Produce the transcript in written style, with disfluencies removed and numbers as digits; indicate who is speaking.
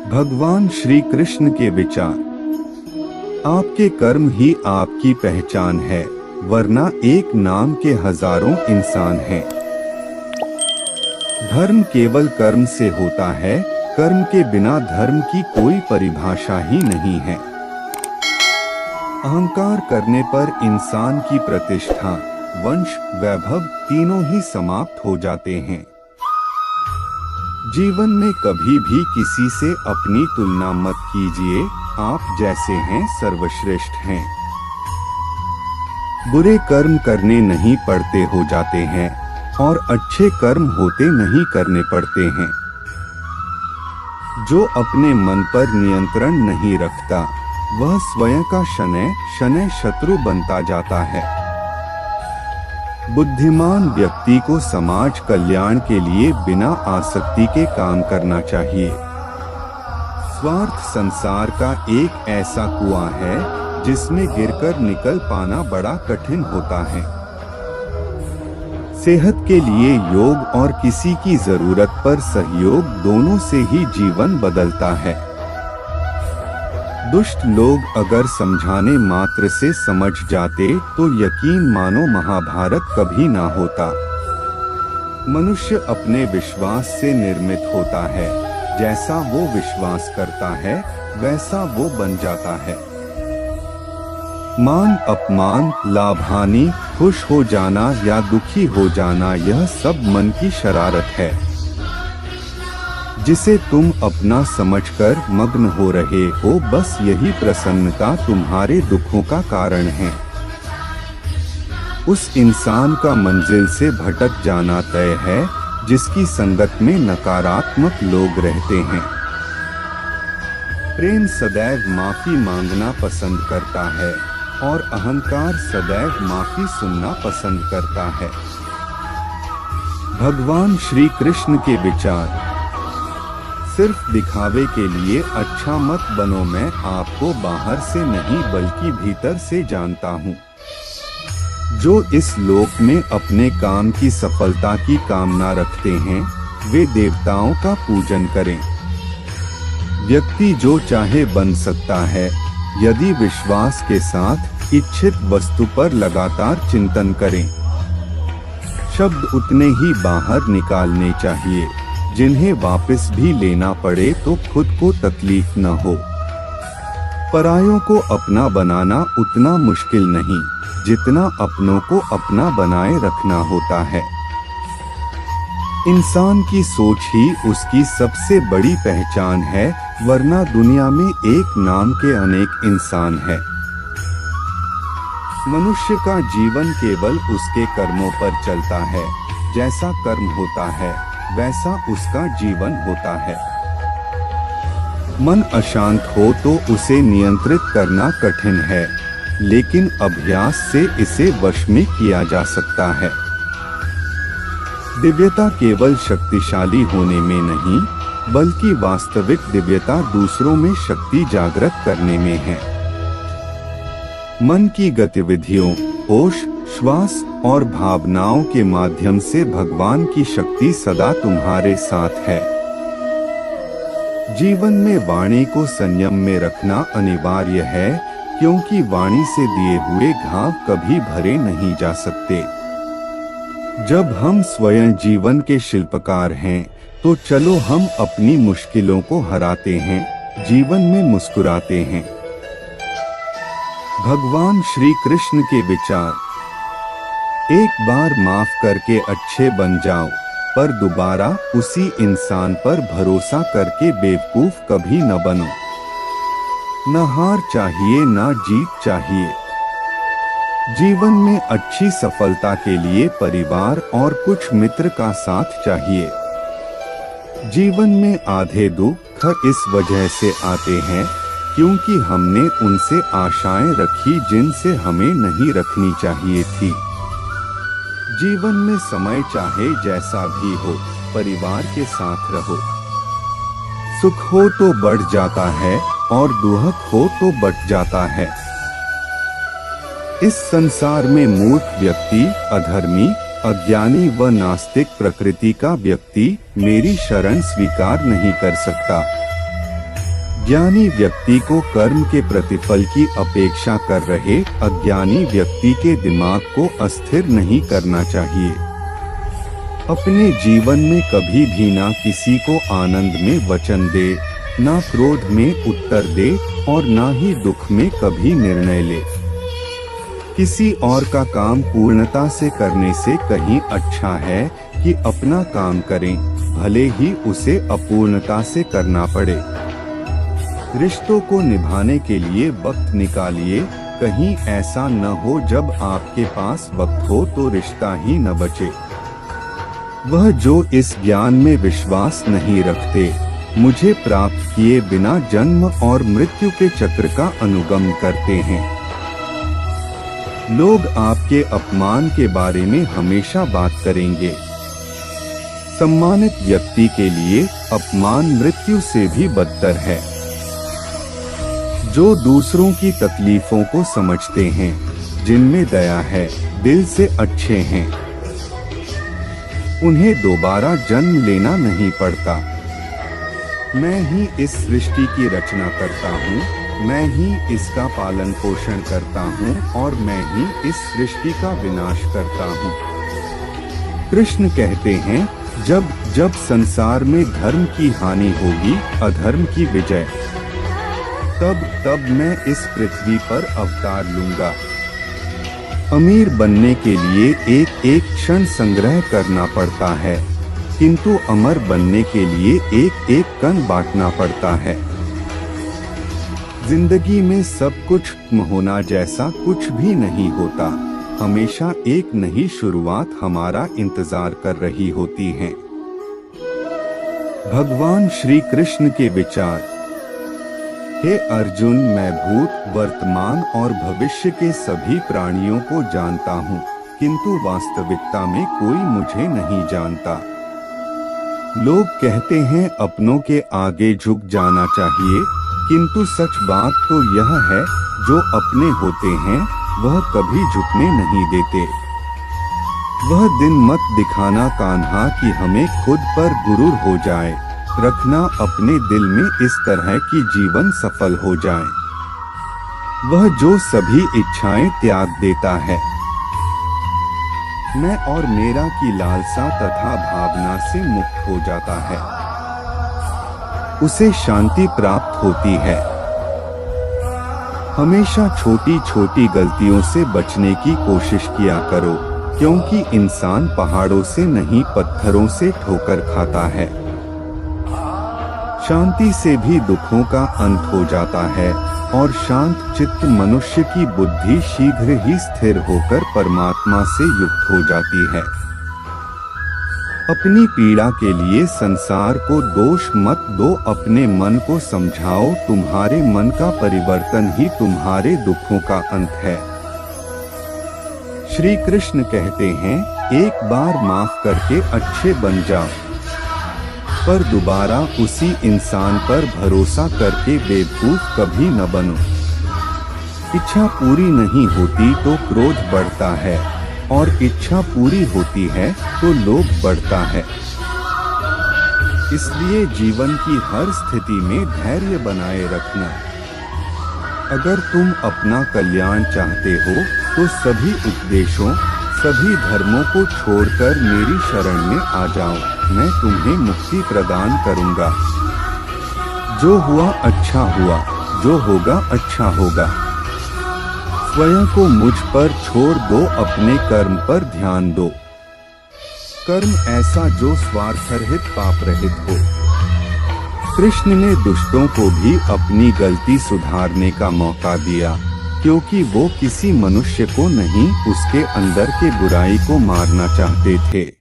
Speaker 1: भगवान श्री कृष्ण के विचार। आपके कर्म ही आपकी पहचान है, वरना एक नाम के हजारों इंसान हैं। धर्म केवल कर्म से होता है, कर्म के बिना धर्म की कोई परिभाषा ही नहीं है। अहंकार करने पर इंसान की प्रतिष्ठा, वंश, वैभव तीनों ही समाप्त हो जाते हैं। जीवन में कभी भी किसी से अपनी तुलना मत कीजिए, आप जैसे हैं सर्वश्रेष्ठ हैं। बुरे कर्म करने नहीं पड़ते हो जाते हैं और अच्छे कर्म होते नहीं करने पड़ते हैं। जो अपने मन पर नियंत्रण नहीं रखता, वह स्वयं का शनैः शनैः शत्रु बनता जाता है। बुद्धिमान व्यक्ति को समाज कल्याण के लिए बिना आसक्ति के काम करना चाहिए। स्वार्थ संसार का एक ऐसा कुआं है जिसमें गिरकर निकल पाना बड़ा कठिन होता है। सेहत के लिए योग और किसी की जरूरत पर सहयोग, दोनों से ही जीवन बदलता है। दुष्ट लोग अगर समझाने मात्र से समझ जाते तो यकीन मानो महाभारत कभी ना होता। मनुष्य अपने विश्वास से निर्मित होता है, जैसा वो विश्वास करता है वैसा वो बन जाता है। मान अपमान, लाभ हानि, खुश हो जाना या दुखी हो जाना, यह सब मन की शरारत है जिसे तुम अपना समझकर मग्न हो रहे हो। बस यही प्रसन्नता तुम्हारे दुखों का कारण है। उस इंसान का मंजिल से भटक जाना तय है जिसकी संगत में नकारात्मक लोग रहते हैं। प्रेम सदैव माफी मांगना पसंद करता है और अहंकार सदैव माफी सुनना पसंद करता है। भगवान श्री कृष्ण के विचार। सिर्फ दिखावे के लिए अच्छा मत बनो, मैं आपको बाहर से नहीं बल्कि भीतर से जानता हूँ। जो इस लोक में अपने काम की सफलता की कामना रखते हैं, वे देवताओं का पूजन करें। व्यक्ति जो चाहे बन सकता है, यदि विश्वास के साथ इच्छित वस्तु पर लगातार चिंतन करें। शब्द उतने ही बाहर निकालने चाहिए जिन्हें वापस भी लेना पड़े तो खुद को तकलीफ न हो। परायों को अपना बनाना उतना मुश्किल नहीं जितना अपनों को अपना बनाए रखना होता है। इंसान की सोच ही उसकी सबसे बड़ी पहचान है, वरना दुनिया में एक नाम के अनेक इंसान है। मनुष्य का जीवन केवल उसके कर्मों पर चलता है। जैसा कर्म होता है वैसा उसका जीवन होता है। मन अशांत हो तो उसे नियंत्रित करना कठिन है, लेकिन अभ्यास से इसे वश में किया जा सकता है। दिव्यता केवल शक्तिशाली होने में नहीं, बल्कि वास्तविक दिव्यता दूसरों में शक्ति जागृत करने में है। मन की गतिविधियों, होश, श्वास और भावनाओं के माध्यम से भगवान की शक्ति सदा तुम्हारे साथ है। जीवन में वाणी को संयम में रखना अनिवार्य है, क्योंकि वाणी से दिए हुए घाव कभी भरे नहीं जा सकते। जब हम स्वयं जीवन के शिल्पकार हैं, तो चलो हम अपनी मुश्किलों को हराते हैं, जीवन में मुस्कुराते हैं। भगवान श्री कृष्ण के विचार। एक बार माफ करके अच्छे बन जाओ, पर दोबारा उसी इंसान पर भरोसा करके बेवकूफ कभी न बनो। न हार चाहिए न जीत चाहिए। जीवन में अच्छी सफलता के लिए परिवार और कुछ मित्र का साथ चाहिए। जीवन में आधे दुख इस वजह से आते हैं क्योंकि हमने उनसे आशाएं रखी जिनसे हमें नहीं रखनी चाहिए थी। जीवन में समय चाहे जैसा भी हो, परिवार के साथ रहो। सुख हो तो बढ़ जाता है और दुख हो तो बट जाता है। इस संसार में मूर्ख व्यक्ति, अधर्मी, अज्ञानी व नास्तिक प्रकृति का व्यक्ति मेरी शरण स्वीकार नहीं कर सकता। ज्ञानी व्यक्ति को कर्म के प्रतिफल की अपेक्षा कर रहे अज्ञानी व्यक्ति के दिमाग को अस्थिर नहीं करना चाहिए। अपने जीवन में कभी भी ना किसी को आनंद में वचन दे, ना क्रोध में उत्तर दे और ना ही दुख में कभी निर्णय ले। किसी और का काम पूर्णता से करने से कहीं अच्छा है कि अपना काम करें, भले ही उसे अपूर्णता से करना पड़े। रिश्तों को निभाने के लिए वक्त निकालिए, कहीं ऐसा न हो जब आपके पास वक्त हो तो रिश्ता ही न बचे। वह जो इस ज्ञान में विश्वास नहीं रखते, मुझे प्राप्त किए बिना जन्म और मृत्यु के चक्र का अनुगमन करते हैं। लोग आपके अपमान के बारे में हमेशा बात करेंगे। सम्मानित व्यक्ति के लिए अपमान मृत्यु से भी बदतर है। जो दूसरों की तकलीफों को समझते हैं, जिनमें दया है, दिल से अच्छे हैं, उन्हें दोबारा जन्म लेना नहीं पड़ता। मैं ही इस सृष्टि की रचना करता हूँ, मैं ही इसका पालन पोषण करता हूँ और मैं ही इस सृष्टि का विनाश करता हूँ। कृष्ण कहते हैं, जब जब संसार में धर्म की हानि होगी, अधर्म की विजय, तब तब मैं इस पृथ्वी पर अवतार लूंगा। अमीर बनने के लिए एक एक क्षण संग्रह करना पड़ता है, किंतु अमर बनने के लिए एक एक कण बांटना पड़ता है। जिंदगी में सब कुछ होना जैसा कुछ भी नहीं होता, हमेशा एक नई शुरुआत हमारा इंतजार कर रही होती है। भगवान श्री कृष्ण के विचार। हे अर्जुन, मैं भूत, वर्तमान और भविष्य के सभी प्राणियों को जानता हूँ, किंतु वास्तविकता में कोई मुझे नहीं जानता। लोग कहते हैं अपनों के आगे झुक जाना चाहिए, किंतु सच बात तो यह है, जो अपने होते हैं वह कभी झुकने नहीं देते। वह दिन मत दिखाना कान्हा कि हमें खुद पर गुरूर हो जाए, रखना अपने दिल में इस तरह कि जीवन सफल हो जाए। वह जो सभी इच्छाएं त्याग देता है, मैं और मेरा की लालसा तथा भावना से मुक्त हो जाता है, उसे शांति प्राप्त होती है। हमेशा छोटी छोटी गलतियों से बचने की कोशिश किया करो, क्योंकि इंसान पहाड़ों से नहीं पत्थरों से ठोकर खाता है। शांति से भी दुखों का अंत हो जाता है और शांत चित्त मनुष्य की बुद्धि शीघ्र ही स्थिर होकर परमात्मा से युक्त हो जाती है। अपनी पीड़ा के लिए संसार को दोष मत दो, अपने मन को समझाओ, तुम्हारे मन का परिवर्तन ही तुम्हारे दुखों का अंत है। श्री कृष्ण कहते हैं, एक बार माफ करके अच्छे बन जाओ, पर दोबारा उसी इंसान पर भरोसा करके बेवकूफ कभी न बनो। इच्छा पूरी नहीं होती तो क्रोध बढ़ता है और इच्छा पूरी होती है तो लोभ बढ़ता है। इसलिए जीवन की हर स्थिति में धैर्य बनाए रखना। अगर तुम अपना कल्याण चाहते हो तो सभी उपदेशों, सभी धर्मों को छोड़कर मेरी शरण में आ जाओ, मैं तुम्हें मुक्ति प्रदान करूंगा। जो हुआ अच्छा हुआ, जो होगा अच्छा होगा। स्वयं को मुझ पर छोड़ दो, अपने कर्म पर ध्यान दो। कर्म ऐसा जो स्वार्थ रहित, पाप रहित हो। कृष्ण ने दुष्टों को भी अपनी गलती सुधारने का मौका दिया, क्योंकि वो किसी मनुष्य को नहीं, उसके अंदर के बुराई को मारना चाहते थे।